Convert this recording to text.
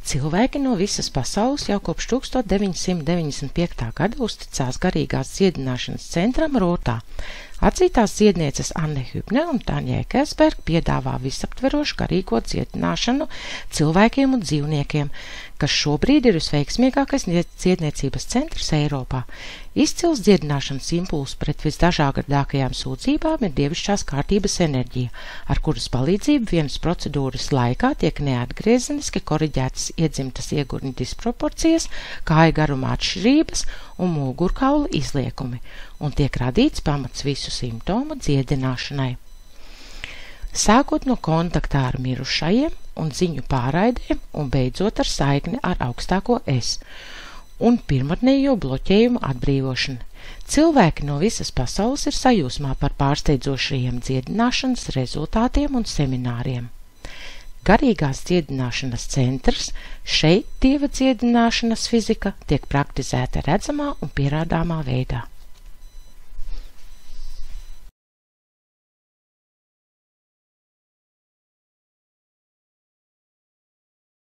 Cilvēki no visas pasaules jau kopš 1995. gada uzticās garīgās dziedināšanas centram Rotā. Atzītās dziednieces Anne Hübne un Taņa Ekelsberg piedāvā visaptverošu garīgo dziedināšanu cilvēkiem un dzīvniekiem, kas šobrīd ir visveiksmīgākais dziedniecības centrs Eiropā. Izcils dziedināšanas impulss pret visdažādākajām sūdzībām ir dievišķās kārtības enerģija, ar kuras palīdzību vienas procedūras laikā tiek neatgriezeniski koriģētas iedzimtas iegurņu disproporcijas, kāja garuma atšķirības un mugurkaula izliekumi, un tiek radīts pamats visu simptomu dziedināšanai. Sākot no kontaktā ar mirušajiem un ziņu pārraidēm un beidzot ar saikni ar augstāko es un pirmotnējo bloķējumu atbrīvošanu. Cilvēki no visas pasaules ir sajūsmā par pārsteidzošajiem dziedināšanas rezultātiem un semināriem. Garīgās dziedināšanas centrs, šeit dieva dziedināšanas fizika tiek praktizēta redzamā un pierādāmā veidā.